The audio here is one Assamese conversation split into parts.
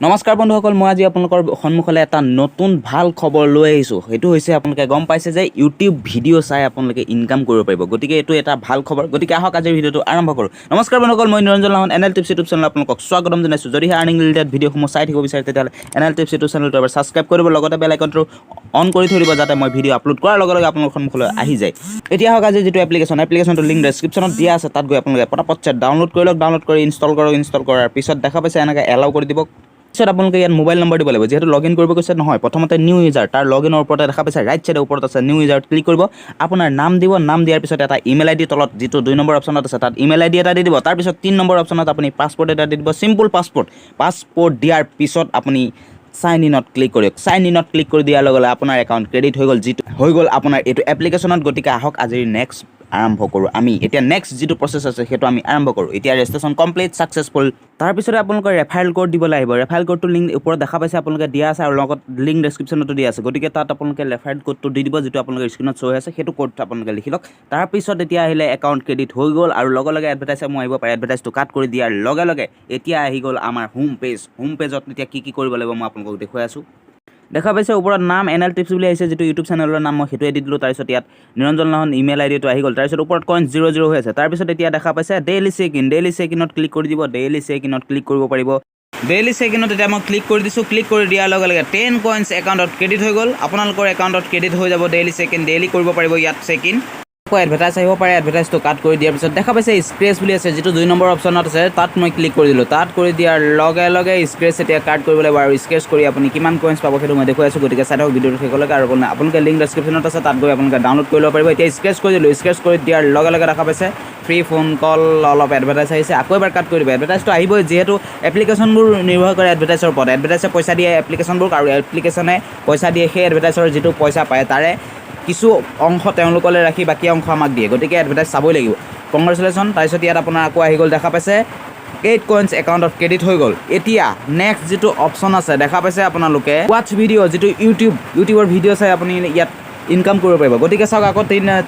নমস্কাৰ বন্ধুসকল, মই আজি আপোনালোকৰ সন্মুখলৈ এটা নতুন ভাল খবৰ লৈ আহিছোঁ। সেইটো হৈছে আপোনালোকে গম পাইছে যে ইউটিউব ভিডিঅ' চাই আপোনালোকে ইনকাম কৰিব পাৰিব। গতিকে এইটো এটা ভাল খবৰ। গতিকে আহক আজিৰ ভিডিঅ'টো আৰম্ভ কৰোঁ। নমস্কাৰ বন্ধুসকল, মই নিৰঞ্জন লাহন এনএল টিপছ ইউটিউব চেনেলত আপোনালোকক স্বাগতম জনাইছোঁ। যদিহে আৰ্নিং ৰিলেটেড ভিডিঅ'সমূহ চাই থাকিব বিচাৰে তেতিয়াহ'লে এনএল টিপছ ইউটিউব চেনেলটো এবাৰ ছাবস্ক্ৰাইব কৰিব, লগতে বেল আইকনটো অন কৰি থৈ দিব যাতে মই ভিডিঅ' আপলোড কৰাৰ লগে লগে আপোনালোকৰ সন্মুখলৈ আহি যায়। এতিয়া আহক আজি যিটো এপ্লিকেশ্যনটো লিংক ডেছক্ৰিপশ্যনত দিয়া আছে, তাত গৈ আপোনালোকে পটাপট ডাউনলোড কৰি লওক। ডাউনলোড কৰি ইনষ্টল কৰক। ইনষ্টল কৰাৰ পিছত দেখা পাইছে এনেকৈ এলাউ কৰি দিব। পিছত আপোনালোকে ইয়াত মোবাইল নম্বৰ দিব লাগিব। যিহেতু লগ ইন কৰিব কৈছে নহয়, প্ৰথমতে নিউ ইউজাৰ, তাৰ লগ ইনৰ ওপৰতে দেখা পাইছে ৰাইট চাইডৰ ওপৰত আছে নিউ ইউজাৰত ক্লিক কৰিব। আপোনাৰ নাম দিব। নাম দিয়াৰ পিছত এটা ইমেইল আইডি তলত যিটো 2 নম্বৰ অপশ্যনত আছে তাত ইমেইল আইডি এটা দি দিব। তাৰপিছত 3 নম্বৰ অপশ্যনত আপুনি পাছপৰ্ট এটা দি দিব, চিম্পল পাছপৰ্ট দিয়াৰ পিছত আপুনি চাইন ইনত ক্লিক কৰক। চাইন ইনত ক্লিক কৰি দিয়াৰ লগে লগে আপোনাৰ একাউণ্ট ক্ৰেডিট হৈ গ'ল, যিটো হৈ গ'ল আপোনাৰ এইটো এপ্লিকেশ্যনত। গতিকে আহক আজিৰ নেক্সট আৰম্ভ কৰোঁ। আমি এতিয়া নেক্সট যিটো প্ৰচেছ আছে সেইটো আমি আৰম্ভ কৰোঁ। এতিয়া ৰেজিষ্ট্ৰেশ্যন কমপ্লিট ছাকচেছফুল। তাৰপিছতে আপোনালোকৰ ৰেফাৰেল কোড দিব লাগিব। ৰেফাৰেল কোডটো লিংক ওপৰত দেখা পাইছে আপোনালোকে দিয়া আছে, আৰু লগত লিংক ডেছক্ৰিপশ্যনতো দিয়া আছে। গতিকে তাত আপোনালোকে ৰেফাৰেল কোডটো দি দিব, যিটো আপোনালোকৰ স্ক্ৰীণত শ্ব' হৈ আছে, সেইটো কোডটো আপোনালোকে লিখি লওক। তাৰপিছত এতিয়া আহিলে একাউণ্ট ক্ৰেডিট হৈ গ'ল, আৰু লগে লগে এডভাৰটাইজসমূহ আহিব পাৰে। এডভাৰটাইজটো কাট কৰি দিয়াৰ লগে লগে এতিয়া আহি গ'ল আমাৰ হোম পেজ। হোম পেজত এতিয়া কি কৰিব লাগিব মই আপোনালোকক দেখুৱাই আছোঁ। দেখা পাইছে ওপৰত নাম এনএল টিপছ বুলি আহিছে, যিটো ইউটিউব চেনেলৰ নাম, মই সেইটোৱে দি দিলোঁ। তাৰপিছত ইয়াত নিৰঞ্জন লাহন ইমেইল আইডিটো আহি গ'ল। তাৰপিছত ওপৰত কইন 00 হৈ আছে। তাৰপিছত এতিয়া দেখা পাইছে ডেইলি চেক ইনত ক্লিক কৰি দিব। ডেইলি চেক ইনত ক্লিক কৰিব পাৰিব। ডেইলি চেক ইনত এতিয়া মই ক্লিক কৰি দিছোঁ। ক্লিক কৰি দিয়াৰ লগে লগে 10 কইনছ একাউণ্টত ক্ৰেডিট হৈ গ'ল। আপোনালোকৰ একাউণ্টত ক্ৰেডিট হৈ যাব ডেইলি চেক ইন। ডেইলি কৰিব পাৰিব ইয়াত চেক ইন। আকৌ এডভাৰটাইজ আহিব পাৰে। এডভাৰটাইজটো কাট কৰি দিয়াৰ পিছত দেখা পাইছে স্ক্ৰেচ বুলি আছে, যিটো 2 নম্বৰ অপশ্যনত আছে, তাত মই ক্লিক কৰি দিলোঁ। তাত কৰি দিয়াৰ লগে লগে স্ক্ৰেচ এতিয়া কাট কৰিব লাগিব, আৰু স্ক্ৰেচ কৰি আপুনি কিমান কইনছ পাব সেইটো মই দেখুৱাই আছোঁ। গতিকে চাই থাকক ভিডিঅ'টো শেষলৈকে, আৰু আপোনালোকে লিংক ডেছক্ৰিপশ্যনত আছে, তাত গৈ আপোনালোকে ডাউনলোড কৰি ল'ব পাৰিব। এতিয়া স্ক্ৰেচ কৰি দিলোঁ। স্ক্ৰেচ কৰি দিয়াৰ লগে লগে দেখা পাইছে ফ্ৰী ফোন কল অলপ এডভাৰটাইজ আহিছে। আকৌ এবাৰ কাট কৰি দিব। এডভাৰটাইজটো আহিবই, যিহেতু এপ্লিকেশ্যনবোৰ নিৰ্ভৰ কৰে এডভাৰটাইজৰ ওপৰত। এডভাৰটাইজে পইচা দিয়ে এপ্লিকেশ্যনবোৰক, আৰু এপ্লিকেশ্যনে পইচা দিয়ে সেই এডভাৰটাইজৰ যিটো পইচা পায় তাৰে কিছু অংশ তেওঁলোকলৈ ৰাখি বাকী অংশ আমাক দিয়ে। গতিকে এডভাৰটাইজ চাবই লাগিব। কংগ্ৰেচুলেশ্যন। তাৰপিছত ইয়াত আপোনাৰ আকৌ আহি গ'ল, দেখা পাইছে 8 কইনছ একাউণ্টত ক্ৰেডিট হৈ গ'ল। এতিয়া নেক্সট যিটো অপশ্যন আছে দেখা পাইছে আপোনালোকে ৱাটচ ভিডিঅ', যিটো ইউটিউবৰ ভিডিঅ' চাই আপুনি ইয়াত ইনকাম কৰিব পাৰিব। গতিকে চাওক, আকৌ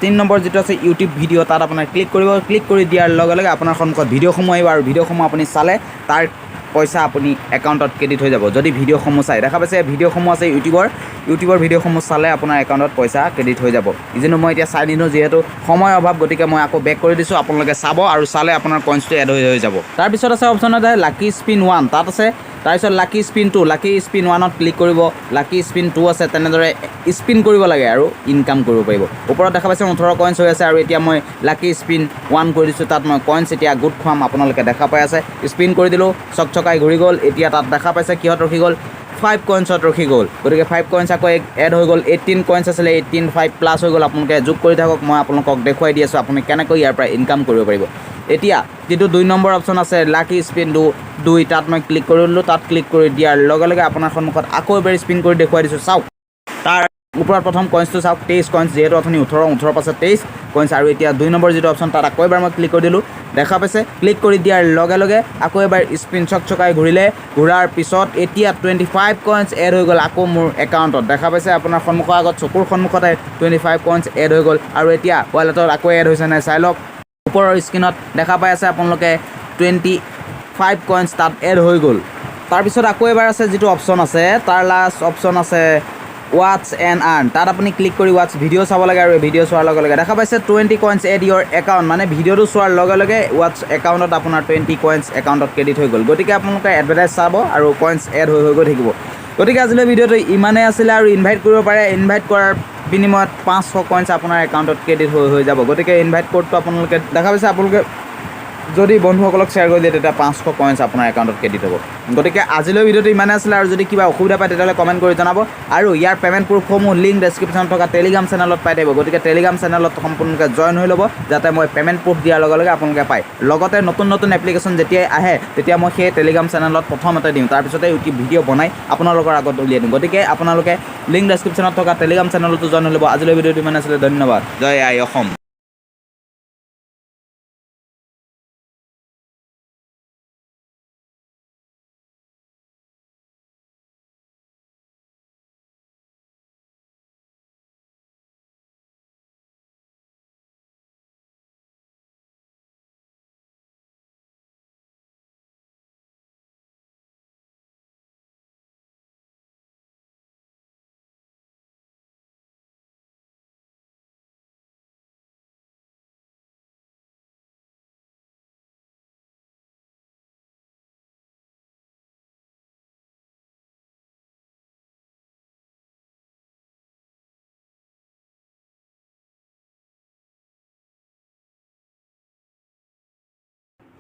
3 নম্বৰ যিটো আছে ইউটিউব ভিডিঅ', তাত আপোনাৰ ক্লিক কৰিব। ক্লিক কৰি দিয়াৰ লগে লগে আপোনাৰ সন্মুখত ভিডিঅ'সমূহ আহিব, আৰু ভিডিঅ'সমূহ আপুনি চালে তাৰ পইচা আপুনি একাউণ্টত ক্ৰেডিট হৈ যাব। যদি ভিডিঅ'সমূহ চাই দেখা পাইছে ভিডিঅ'সমূহ আছে ইউটিউবৰ ভিডিঅ'সমূহ চালে আপোনাৰ একাউণ্টত পইচা ক্ৰেডিট হৈ যাব। কিন্তু মই এতিয়া চাই নিদিওঁ, যিহেতু সময় অভাৱ, গতিকে মই আকৌ বেক কৰি দিছোঁ। আপোনালোকে চাব, আৰু চালে আপোনাৰ কইনছটো এড হৈ যাব। তাৰপিছত আছে অপশ্যনত লাকি স্পিন 1, তাত আছে। তাৰপিছত লাকি স্পিন 2, লাকি স্পিন 1ত ক্লিক কৰিব। লাকি স্পিন 2 আছে। তেনেদৰে স্পিন কৰিব লাগে আৰু ইনকাম কৰিব পাৰিব। ওপৰত দেখা পাইছে 18 কইনছ হৈ আছে, আৰু এতিয়া মই লাকি স্পিন 1 কৰি দিছোঁ। তাত মই কইনছ এতিয়া গোট খুৱাম, আপোনালোকে দেখা পাই আছে। স্পিন কৰি দিলোঁ, চকচকাই ঘূৰি গ'ল। এতিয়া তাত দেখা পাইছে কিহত ৰখি গ'ল, 5 কইনছত ৰখি গ'ল। গতিকে 5 কইনছ আকৌ এড হৈ গ'ল। 18 কইনছ আছিলে, 18 5 প্লাছ হৈ গ'ল। আপোনালোকে যোগ কৰি থাকক, মই আপোনালোকক দেখুৱাই দি আছোঁ আপুনি কেনেকৈ ইয়াৰ পৰা ইনকাম কৰিব পাৰিব। এতিয়া যিটো 2 নম্বৰ অপশ্যন আছে লাকি স্পিন 2, তাত মই ক্লিক কৰি দিলোঁ। তাত ক্লিক কৰি দিয়াৰ লগে লগে আপোনাৰ সন্মুখত আকৌ এবাৰ স্পিন কৰি দেখুৱাই দিছোঁ। চাওক, তাৰ ওপৰত প্ৰথম কইনছটো চাওক, 23 কইনছ, যিহেতু অথনি 18 পাছত 23 কইনছ। আৰু এতিয়া 2 নম্বৰ যিটো অপশ্যন, তাত আকৌ এবাৰ মই ক্লিক কৰি দিলোঁ। দেখা পাইছে ক্লিক কৰি দিয়াৰ লগে লগে আকৌ এবাৰ স্পিন চকচকাই ঘূৰিলে। ঘূৰাৰ পিছত এতিয়া 25 কইনছ এড হৈ গ'ল আকৌ মোৰ একাউণ্টত। দেখা পাইছে আপোনাৰ সন্মুখৰ আগত, চকুৰ সন্মুখতে 25 কইনছ এড হৈ গ'ল। আৰু এতিয়া ৱালেটত আকৌ এড হৈছে নাই চাই লওক। ওপৰৰ স্ক্ৰীণত দেখা পাই আছে আপোনালোকে 25 কইনছ তাত এড হৈ গ'ল। তাৰপিছত আকৌ এবাৰ আছে যিটো অপশ্যন আছে, তাৰ লাষ্ট অপশ্যন আছে ৱাটচ এণ্ড আৰ্ণ। তাত আপুনি ক্লিক কৰি ৱাটচ ভিডিঅ' চাব লাগে, আৰু ভিডিঅ' চোৱাৰ লগে লগে দেখা পাইছে 20 কইনছ এড ইয়ৰ একাউণ্ট, মানে ভিডিঅ'টো চোৱাৰ লগে লগে ৱাটচ একাউণ্টত আপোনাৰ 20 কইনছ একাউণ্টত ক্ৰেডিট হৈ গ'ল। গতিকে আপোনালোকে এডভাৰটাইজ চাব, আৰু কইনছ এড হৈ গৈ থাকিব। গতিকে আজিলৈ ভিডিঅ'টো ইমানেই আছিলে, আৰু ইনভাইট কৰিব পাৰে। ইনভাইট কৰাৰ বিনিময়ত 500 কইনছ আপোনাৰ একাউণ্টত ক্ৰেডিট হৈ যাব। গতিকে ইনভাইট কোডটো আপোনালোকে দেখা পাইছে, আপোনালোকে যদি বন্ধুসকলক শ্বেয়াৰ কৰি দিয়ে তেতিয়া 500 কইনছ আপোনাৰ একাউণ্টত ক্ৰেডিট হ'ব। গতিকে আজিলৈ ভিডিঅ'টো ইমানে আছিলে, আৰু যদি কিবা অসুবিধা পায় তেতিয়াহ'লে কমেণ্ট কৰি জনাব। আৰু ইয়াৰ পে'মেণ্ট প্ৰুফসমূহ লিংক ডেছক্ৰিপশ্যনত থকা টেলিগ্ৰাম চেনেলত পাই থাকিব। গতিকে টেলিগ্ৰাম চেনেলত সম্পূৰ্ণকৈ জইন হৈ ল'ব, যাতে মই পে'মেণ্ট প্ৰুফ দিয়াৰ লগে লগে আপোনালোকে পায়। লগতে নতুন এপ্লিকেশ্যন যেতিয়াই আহে তেতিয়া মই সেই টেলিগ্ৰাম চেনেলত প্ৰথমতে দিওঁ, তাৰপিছতে ইউটিউব ভিডিঅ' বনাই আপোনালোকৰ আগত উলিয়াই দিওঁ। গতিকে আপোনালোকে লিংক ডেছক্ৰিপশ্যনত থকা টেলিগ্ৰাম চেনেলতো জইন হৈ ল'ব। আজিলৈ ভিডিঅ'টো ইমান আছিলে, ধন্যবাদ। জয় আই অসম।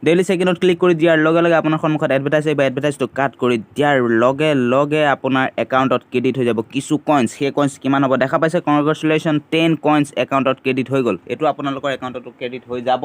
ডেইলি চেকিনত ক্লিক কৰি দিয়াৰ লগে লগে আপোনাৰ সন্মুখত এডভাৰটাইজ আহিব এডভাৰটাইজটো কাট কৰি দিয়াৰ লগে লগে আপোনাৰ একাউণ্টত ক্ৰেডিট হৈ যাব কিছু কইনছ সেই কইনছ কিমান হ'ব দেখা পাইছে কংগ্ৰেচুলেশ্যন 10 কইনছ একাউণ্টত ক্ৰেডিট হৈ গ'ল এইটো আপোনালোকৰ একাউণ্টতো ক্ৰেডিট হৈ যাব